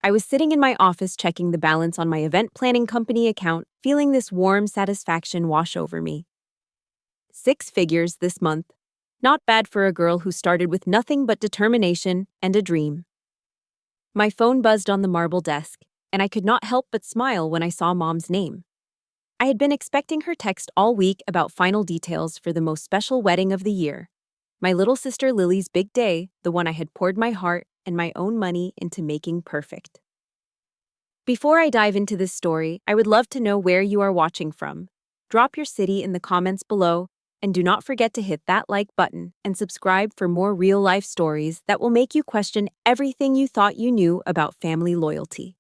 I was sitting in my office checking the balance on my event planning company account, feeling this warm satisfaction wash over me. 6 figures this month. Not bad for a girl who started with nothing but determination and a dream. My phone buzzed on the marble desk, and I could not help but smile when I saw Mom's name. I had been expecting her text all week about final details for the most special wedding of the year. My little sister Lily's big day, the one I had poured my heart and my own money into making perfect. Before I dive into this story, I would love to know where you are watching from. Drop your city in the comments below, and do not forget to hit that like button and subscribe for more real-life stories that will make you question everything you thought you knew about family loyalty.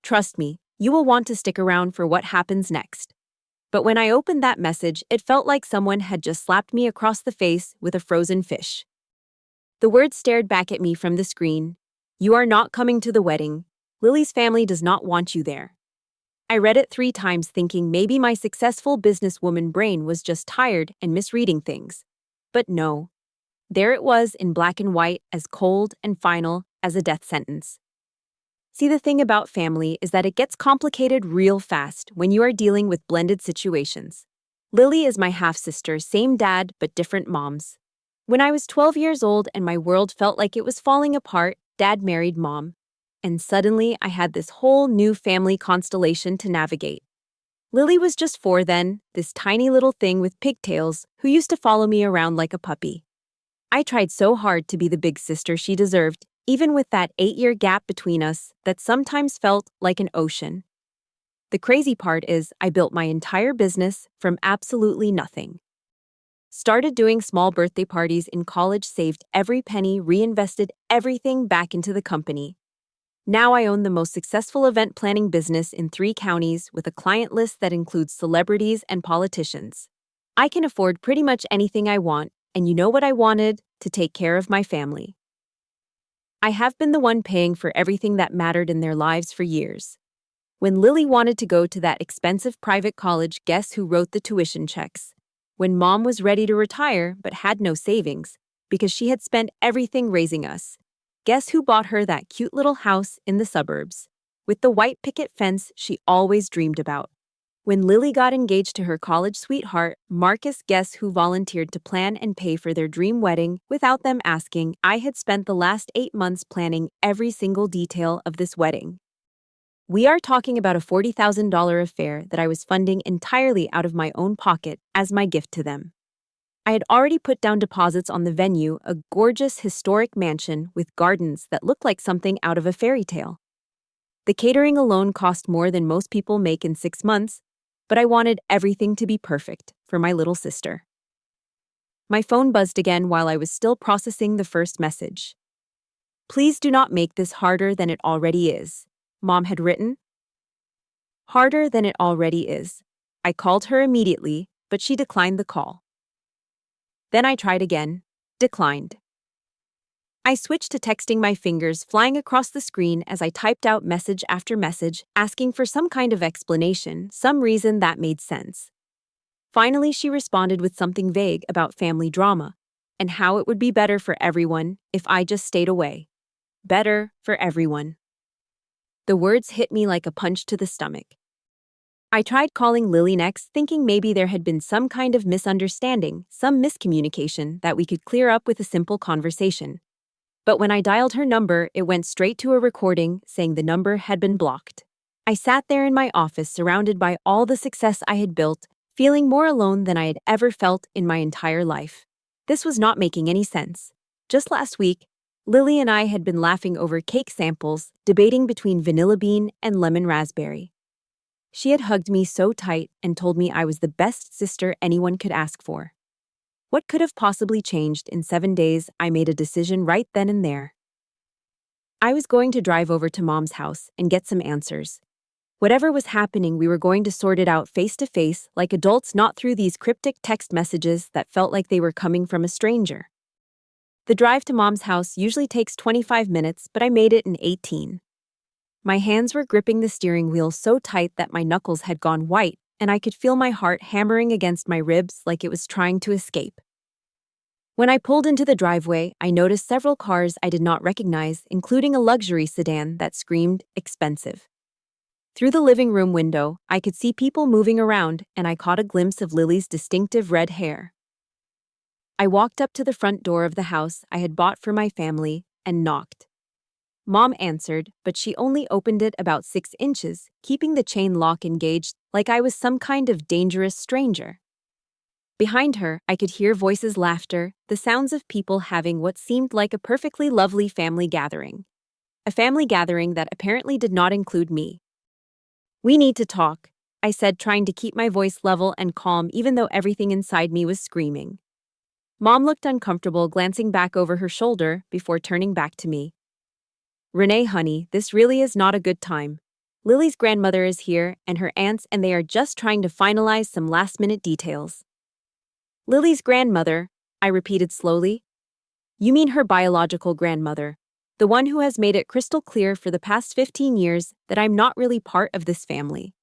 Trust me, you will want to stick around for what happens next. But when I opened that message, it felt like someone had just slapped me across the face with a frozen fish. The words stared back at me from the screen. "You are not coming to the wedding. Lily's family does not want you there." I read it 3 times thinking maybe my successful businesswoman brain was just tired and misreading things. But no. There it was in black and white, as cold and final as a death sentence. See, the thing about family is that it gets complicated real fast when you are dealing with blended situations. Lily is my half-sister, same dad but different moms. When I was 12 years old and my world felt like it was falling apart, Dad married Mom. And suddenly I had this whole new family constellation to navigate. Lily was just 4 then, this tiny little thing with pigtails who used to follow me around like a puppy. I tried so hard to be the big sister she deserved, even with that 8-year gap between us that sometimes felt like an ocean. The crazy part is I built my entire business from absolutely nothing. Started doing small birthday parties in college, saved every penny, reinvested everything back into the company. Now I own the most successful event planning business in 3 counties with a client list that includes celebrities and politicians. I can afford pretty much anything I want, and you know what I wanted? To take care of my family. I have been the one paying for everything that mattered in their lives for years. When Lily wanted to go to that expensive private college, guess who wrote the tuition checks? When Mom was ready to retire but had no savings, because she had spent everything raising us, guess who bought her that cute little house in the suburbs, with the white picket fence she always dreamed about? When Lily got engaged to her college sweetheart, Marcus, guess who volunteered to plan and pay for their dream wedding without them asking? I had spent the last 8 months planning every single detail of this wedding. We are talking about a $40,000 affair that I was funding entirely out of my own pocket as my gift to them. I had already put down deposits on the venue, a gorgeous historic mansion with gardens that looked like something out of a fairy tale. The catering alone cost more than most people make in 6 months, but I wanted everything to be perfect for my little sister. My phone buzzed again while I was still processing the first message. "Please do not make this harder than it already is," Mom had written. Harder than it already is. I called her immediately, but she declined the call. Then I tried again. Declined. I switched to texting, my fingers flying across the screen as I typed out message after message, asking for some kind of explanation, some reason that made sense. Finally, she responded with something vague about family drama and how it would be better for everyone if I just stayed away. Better for everyone. The words hit me like a punch to the stomach. I tried calling Lily next, thinking maybe there had been some kind of misunderstanding, some miscommunication that we could clear up with a simple conversation. But when I dialed her number, it went straight to a recording saying the number had been blocked. I sat there in my office, surrounded by all the success I had built, feeling more alone than I had ever felt in my entire life. This was not making any sense. Just last week, Lily and I had been laughing over cake samples, debating between vanilla bean and lemon raspberry. She had hugged me so tight and told me I was the best sister anyone could ask for. What could have possibly changed in 7 days? I made a decision right then and there. I was going to drive over to Mom's house and get some answers. Whatever was happening, we were going to sort it out face to face, like adults, not through these cryptic text messages that felt like they were coming from a stranger. The drive to Mom's house usually takes 25 minutes, but I made it in 18. My hands were gripping the steering wheel so tight that my knuckles had gone white, and I could feel my heart hammering against my ribs like it was trying to escape. When I pulled into the driveway, I noticed several cars I did not recognize, including a luxury sedan that screamed expensive. Through the living room window, I could see people moving around, and I caught a glimpse of Lily's distinctive red hair. I walked up to the front door of the house I had bought for my family and knocked. Mom answered, but she only opened it about 6 inches, keeping the chain lock engaged like I was some kind of dangerous stranger. Behind her, I could hear voices, laughter, the sounds of people having what seemed like a perfectly lovely family gathering. A family gathering that apparently did not include me. "We need to talk," I said, trying to keep my voice level and calm even though everything inside me was screaming. Mom looked uncomfortable, glancing back over her shoulder before turning back to me. "Renee, honey, this really is not a good time. Lily's grandmother is here and her aunts, and they are just trying to finalize some last-minute details." "Lily's grandmother," I repeated slowly. "You mean her biological grandmother, the one who has made it crystal clear for the past 15 years that I'm not really part of this family."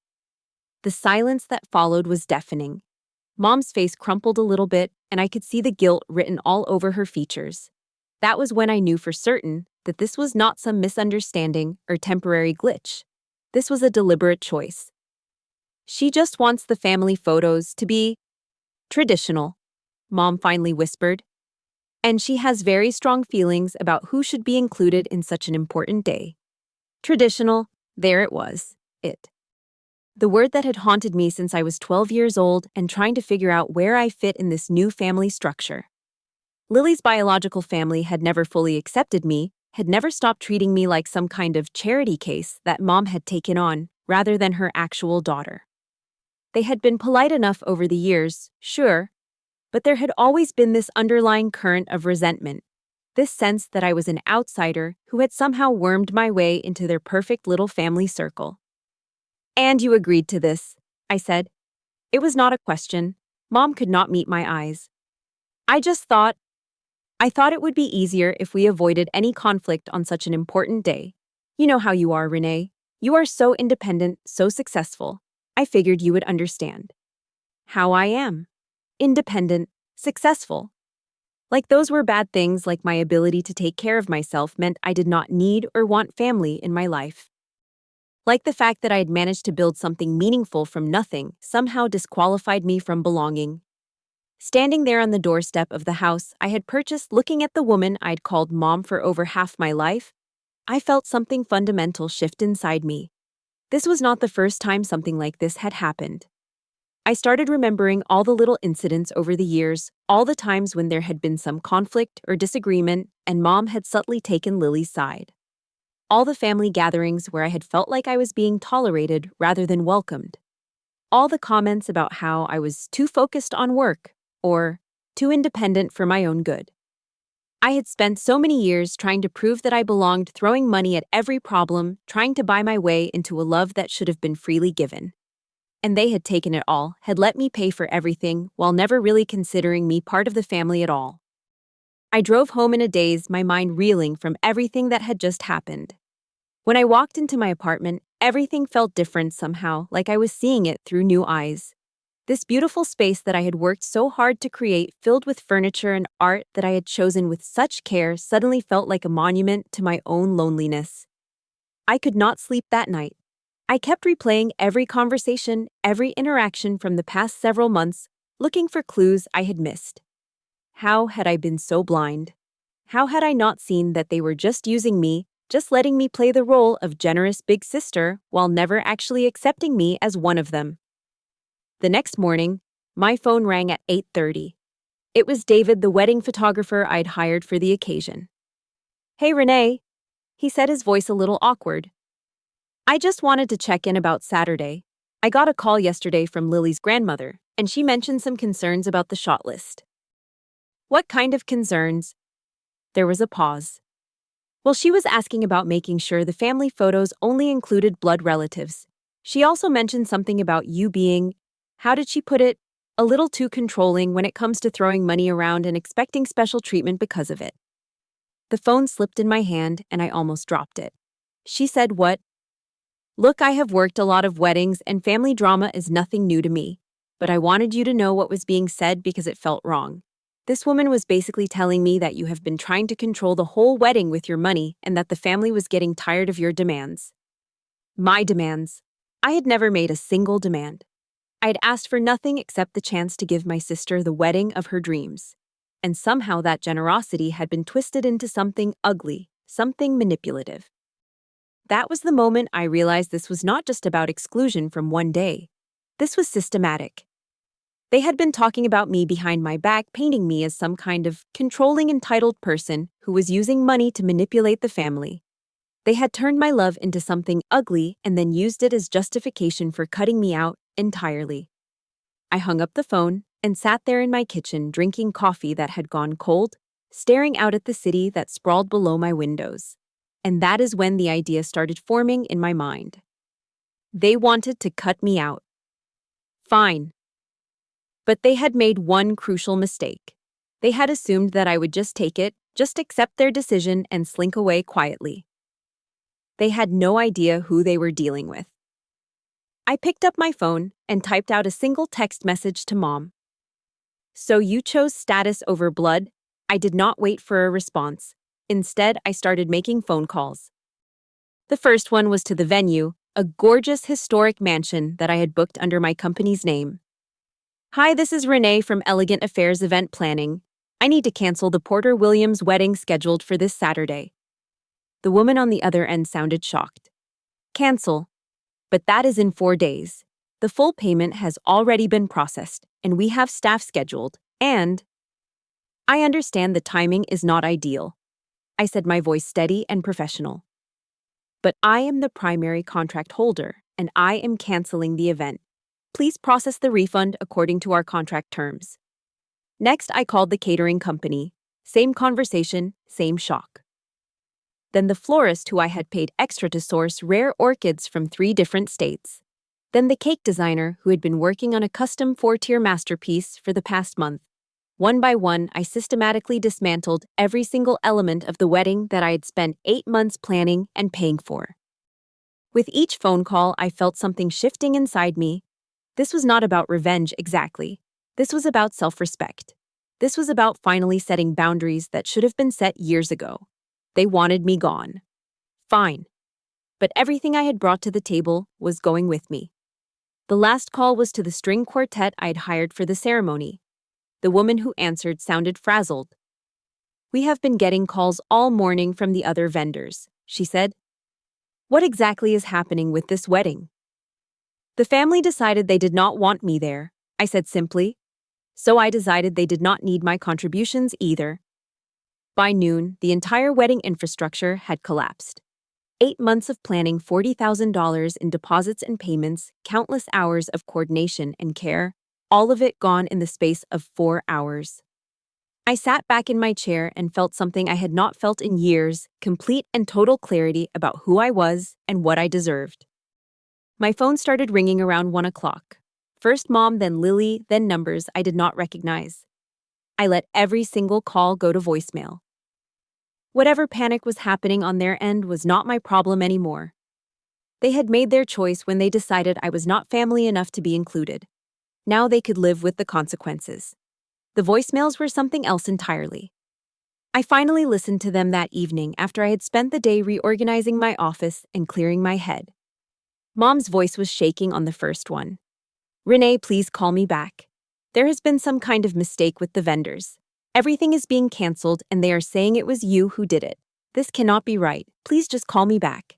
The silence that followed was deafening. Mom's face crumpled a little bit, and I could see the guilt written all over her features. That was when I knew for certain that this was not some misunderstanding or temporary glitch. This was a deliberate choice. "She just wants the family photos to be traditional," Mom finally whispered. "And she has very strong feelings about who should be included in such an important day." Traditional, there it was, it. The word that had haunted me since I was 12 years old and trying to figure out where I fit in this new family structure. Lily's biological family had never fully accepted me, had never stopped treating me like some kind of charity case that Mom had taken on, rather than her actual daughter. They had been polite enough over the years, sure, but there had always been this underlying current of resentment, this sense that I was an outsider who had somehow wormed my way into their perfect little family circle. "And you agreed to this," I said. It was not a question. Mom could not meet my eyes. I thought it would be easier if we avoided any conflict on such an important day. You know how you are, Renee. You are so independent, so successful. I figured you would understand." "How I am? Independent, successful. Like those were bad things, like my ability to take care of myself meant I did not need or want family in my life. Like the fact that I had managed to build something meaningful from nothing somehow disqualified me from belonging. Standing there on the doorstep of the house I had purchased, looking at the woman I'd called Mom for over half my life, I felt something fundamental shift inside me. This was not the first time something like this had happened. I started remembering all the little incidents over the years, all the times when there had been some conflict or disagreement and Mom had subtly taken Lily's side. All the family gatherings where I had felt like I was being tolerated rather than welcomed. All the comments about how I was too focused on work or too independent for my own good. I had spent so many years trying to prove that I belonged, throwing money at every problem, trying to buy my way into a love that should have been freely given. And they had taken it all, had let me pay for everything, while never really considering me part of the family at all. I drove home in a daze, my mind reeling from everything that had just happened. When I walked into my apartment, everything felt different somehow, like I was seeing it through new eyes. This beautiful space that I had worked so hard to create, filled with furniture and art that I had chosen with such care, suddenly felt like a monument to my own loneliness. I could not sleep that night. I kept replaying every conversation, every interaction from the past several months, looking for clues I had missed. How had I been so blind? How had I not seen that they were just using me, just letting me play the role of generous big sister while never actually accepting me as one of them? The next morning, my phone rang at 8:30. It was David, the wedding photographer I'd hired for the occasion. "Hey, Renee," he said, his voice a little awkward. "I just wanted to check in about Saturday. I got a call yesterday from Lily's grandmother, and she mentioned some concerns about the shot list." "What kind of concerns?" There was a pause. "Well, she was asking about making sure the family photos only included blood relatives. She also mentioned something about you being, how did she put it, a little too controlling when it comes to throwing money around and expecting special treatment because of it." The phone slipped in my hand and I almost dropped it. She said, "What?" "Look, I have worked a lot of weddings and family drama is nothing new to me, but I wanted you to know what was being said because it felt wrong. This woman was basically telling me that you have been trying to control the whole wedding with your money and that the family was getting tired of your demands. My demands. I had never made a single demand. I had asked for nothing except the chance to give my sister the wedding of her dreams. And somehow that generosity had been twisted into something ugly, something manipulative. That was the moment I realized this was not just about exclusion from one day. This was systematic. They had been talking about me behind my back, painting me as some kind of controlling, entitled person who was using money to manipulate the family. They had turned my love into something ugly and then used it as justification for cutting me out entirely. I hung up the phone and sat there in my kitchen drinking coffee that had gone cold, staring out at the city that sprawled below my windows. And that is when the idea started forming in my mind. They wanted to cut me out. Fine. But they had made one crucial mistake. They had assumed that I would just take it, just accept their decision and slink away quietly. They had no idea who they were dealing with. I picked up my phone and typed out a single text message to Mom. So you chose status over blood? I did not wait for a response. Instead, I started making phone calls. The first one was to the venue, a gorgeous historic mansion that I had booked under my company's name. Hi, this is Renee from Elegant Affairs Event Planning. I need to cancel the Porter Williams wedding scheduled for this Saturday. The woman on the other end sounded shocked. Cancel. But that is in 4 days. The full payment has already been processed, and we have staff scheduled, and I understand the timing is not ideal. I said, my voice steady and professional. But I am the primary contract holder, and I am canceling the event. Please process the refund according to our contract terms. Next, I called the catering company. Same conversation, same shock. Then the florist who I had paid extra to source rare orchids from 3 different states. Then the cake designer who had been working on a custom 4-tier masterpiece for the past month. One by one, I systematically dismantled every single element of the wedding that I had spent 8 months planning and paying for. With each phone call, I felt something shifting inside me. This was not about revenge exactly. This was about self-respect. This was about finally setting boundaries that should have been set years ago. They wanted me gone. Fine. But everything I had brought to the table was going with me. The last call was to the string quartet I had hired for the ceremony. The woman who answered sounded frazzled. We have been getting calls all morning from the other vendors, she said. What exactly is happening with this wedding? The family decided they did not want me there, I said simply. So I decided they did not need my contributions either. By noon, the entire wedding infrastructure had collapsed. 8 months of planning, $40,000 in deposits and payments, countless hours of coordination and care, all of it gone in the space of 4 hours. I sat back in my chair and felt something I had not felt in years, complete and total clarity about who I was and what I deserved. My phone started ringing around 1 o'clock. First Mom, then Lily, then numbers I did not recognize. I let every single call go to voicemail. Whatever panic was happening on their end was not my problem anymore. They had made their choice when they decided I was not family enough to be included. Now they could live with the consequences. The voicemails were something else entirely. I finally listened to them that evening after I had spent the day reorganizing my office and clearing my head. Mom's voice was shaking on the first one. Renee, please call me back. There has been some kind of mistake with the vendors. Everything is being canceled and they are saying it was you who did it. This cannot be right. Please just call me back.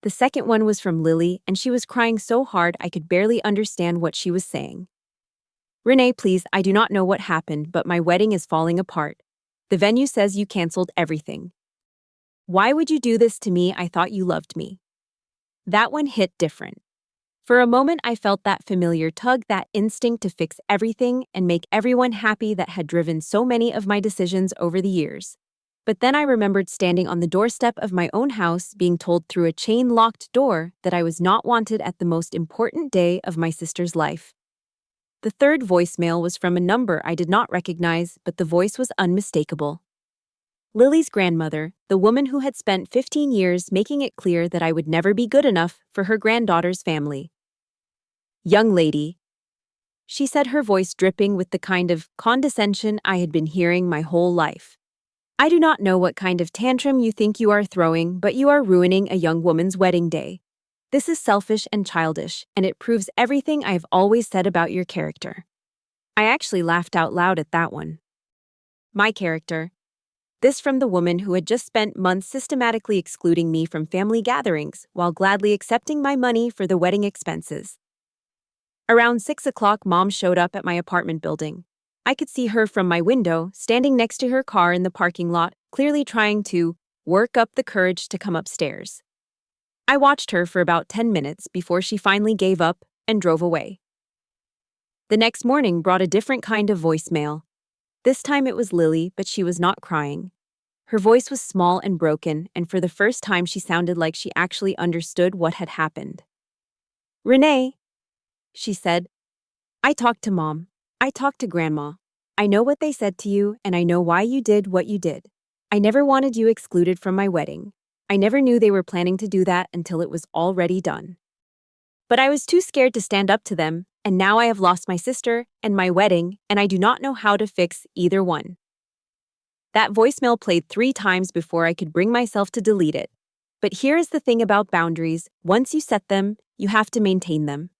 The second one was from Lily, and she was crying so hard I could barely understand what she was saying. Renee, please, I do not know what happened, but my wedding is falling apart. The venue says you canceled everything. Why would you do this to me? I thought you loved me. That one hit different. For a moment, I felt that familiar tug, that instinct to fix everything and make everyone happy that had driven so many of my decisions over the years. But then I remembered standing on the doorstep of my own house, being told through a chain-locked door that I was not wanted at the most important day of my sister's life. The third voicemail was from a number I did not recognize, but the voice was unmistakable. Lily's grandmother, the woman who had spent 15 years making it clear that I would never be good enough for her granddaughter's family. Young lady, she said, her voice dripping with the kind of condescension I had been hearing my whole life. "I do not know what kind of tantrum you think you are throwing, but you are ruining a young woman's wedding day. This is selfish and childish, and it proves everything I have always said about your character." I actually laughed out loud at that one. My character. This from the woman who had just spent months systematically excluding me from family gatherings while gladly accepting my money for the wedding expenses. Around 6 o'clock, Mom showed up at my apartment building. I could see her from my window, standing next to her car in the parking lot, clearly trying to work up the courage to come upstairs. I watched her for about 10 minutes before she finally gave up and drove away. The next morning brought a different kind of voicemail. This time it was Lily, but she was not crying. Her voice was small and broken, and for the first time she sounded like she actually understood what had happened. "Renee," she said, "I talked to Mom. I talked to Grandma. I know what they said to you, and I know why you did what you did. I never wanted you excluded from my wedding. I never knew they were planning to do that until it was already done. But I was too scared to stand up to them, and now I have lost my sister and my wedding, and I do not know how to fix either one." That voicemail played 3 times before I could bring myself to delete it. But here is the thing about boundaries: once you set them, you have to maintain them.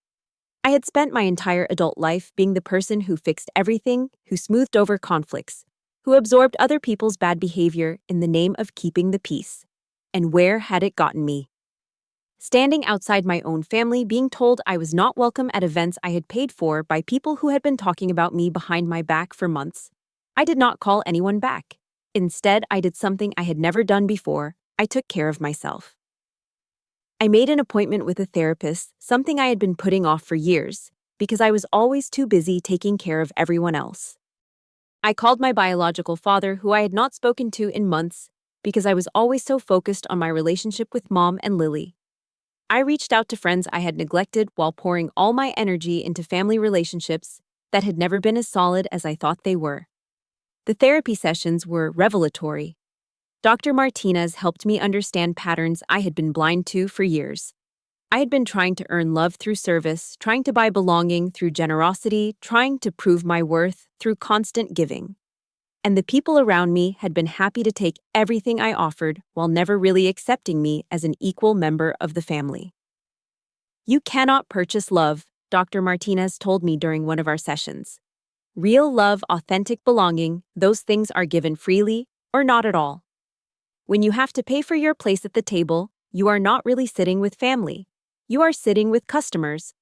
I had spent my entire adult life being the person who fixed everything, who smoothed over conflicts, who absorbed other people's bad behavior in the name of keeping the peace. And where had it gotten me? Standing outside my own family, being told I was not welcome at events I had paid for by people who had been talking about me behind my back for months. I did not call anyone back. Instead, I did something I had never done before. I took care of myself. I made an appointment with a therapist, something I had been putting off for years, because I was always too busy taking care of everyone else. I called my biological father, who I had not spoken to in months, because I was always so focused on my relationship with Mom and Lily. I reached out to friends I had neglected while pouring all my energy into family relationships that had never been as solid as I thought they were. The therapy sessions were revelatory. Dr. Martinez helped me understand patterns I had been blind to for years. I had been trying to earn love through service, trying to buy belonging through generosity, trying to prove my worth through constant giving. And the people around me had been happy to take everything I offered while never really accepting me as an equal member of the family. "You cannot purchase love," Dr. Martinez told me during one of our sessions. "Real love, authentic belonging, those things are given freely or not at all. When you have to pay for your place at the table, you are not really sitting with family. You are sitting with customers."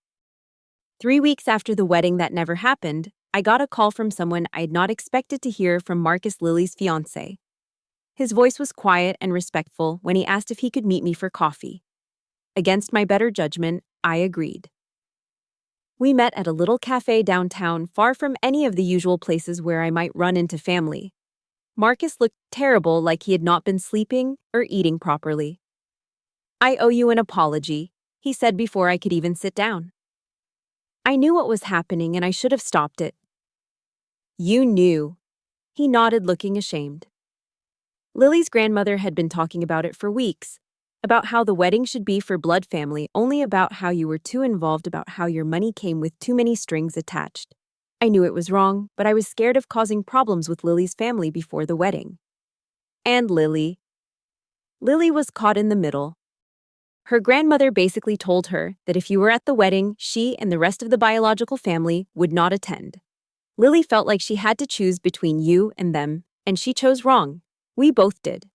3 weeks after the wedding that never happened, I got a call from someone I had not expected to hear from: Marcus, Lily's fiance. His voice was quiet and respectful when he asked if he could meet me for coffee. Against my better judgment, I agreed. We met at a little cafe downtown, far from any of the usual places where I might run into family. Marcus looked terrible, like he had not been sleeping or eating properly. "I owe you an apology," he said before I could even sit down. I knew what was happening and I should have stopped it. "You knew." He nodded, looking ashamed. Lily's grandmother had been talking about it for weeks, about how the wedding should be for blood family, only about how you were too involved, about how your money came with too many strings attached. I knew it was wrong, but I was scared of causing problems with Lily's family before the wedding. And Lily. Lily was caught in the middle. Her grandmother basically told her that if you were at the wedding, she and the rest of the biological family would not attend. Lily felt like she had to choose between you and them, and she chose wrong. We both did.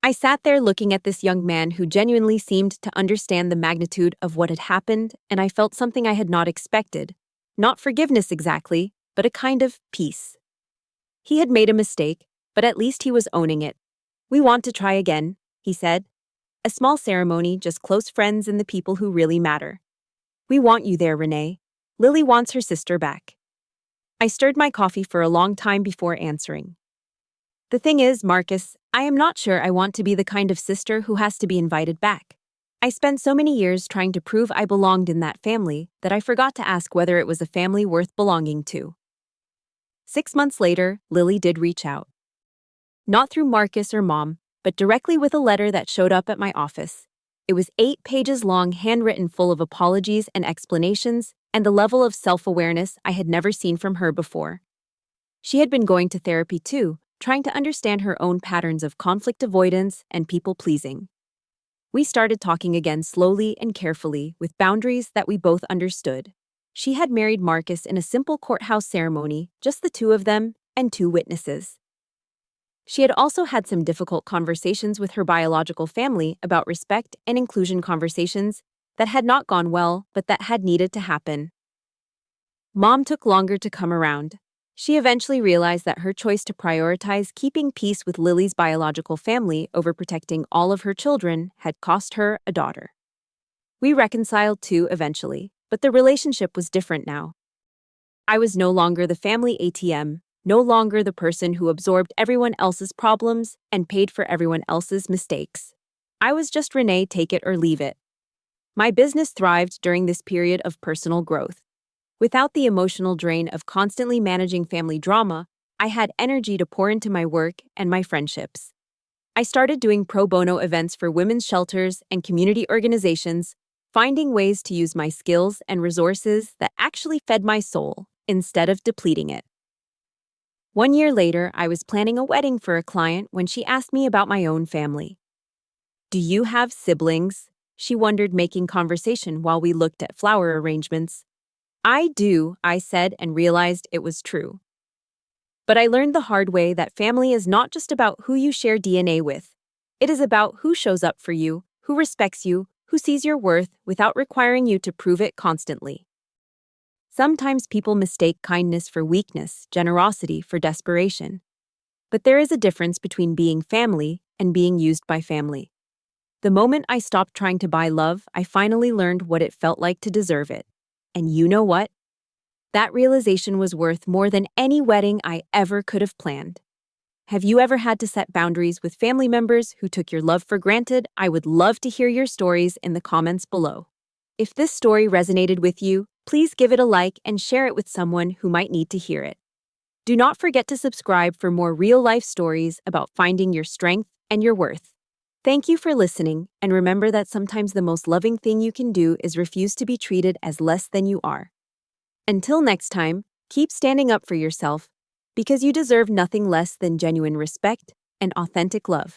I sat there looking at this young man who genuinely seemed to understand the magnitude of what had happened, and I felt something I had not expected. Not forgiveness exactly, but a kind of peace. He had made a mistake, but at least he was owning it. "We want to try again," he said. "A small ceremony, just close friends and the people who really matter. We want you there, Renee. Lily wants her sister back." I stirred my coffee for a long time before answering. "The thing is, Marcus, I am not sure I want to be the kind of sister who has to be invited back. I spent so many years trying to prove I belonged in that family that I forgot to ask whether it was a family worth belonging to." 6 months later, Lily did reach out. Not through Marcus or Mom, but directly with a letter that showed up at my office. It was 8 pages long, handwritten, full of apologies and explanations, and the level of self-awareness I had never seen from her before. She had been going to therapy too, trying to understand her own patterns of conflict avoidance and people-pleasing. We started talking again slowly and carefully, with boundaries that we both understood. She had married Marcus in a simple courthouse ceremony, just the two of them and two witnesses. She had also had some difficult conversations with her biological family about respect and inclusion, conversations that had not gone well but that had needed to happen. Mom took longer to come around. She eventually realized that her choice to prioritize keeping peace with Lily's biological family over protecting all of her children had cost her a daughter. We reconciled too eventually, but the relationship was different now. I was no longer the family ATM, no longer the person who absorbed everyone else's problems and paid for everyone else's mistakes. I was just Renee, take it or leave it. My business thrived during this period of personal growth. Without the emotional drain of constantly managing family drama, I had energy to pour into my work and my friendships. I started doing pro bono events for women's shelters and community organizations, finding ways to use my skills and resources that actually fed my soul instead of depleting it. 1 year later, I was planning a wedding for a client when she asked me about my own family. "Do you have siblings?" she wondered, making conversation while we looked at flower arrangements. "I do," I said, and realized it was true. But I learned the hard way that family is not just about who you share DNA with. It is about who shows up for you, who respects you, who sees your worth without requiring you to prove it constantly. Sometimes people mistake kindness for weakness, generosity for desperation. But there is a difference between being family and being used by family. The moment I stopped trying to buy love, I finally learned what it felt like to deserve it. And you know what? That realization was worth more than any wedding I ever could have planned. Have you ever had to set boundaries with family members who took your love for granted? I would love to hear your stories in the comments below. If this story resonated with you, please give it a like and share it with someone who might need to hear it. Do not forget to subscribe for more real-life stories about finding your strength and your worth. Thank you for listening, and remember that sometimes the most loving thing you can do is refuse to be treated as less than you are. Until next time, keep standing up for yourself, because you deserve nothing less than genuine respect and authentic love.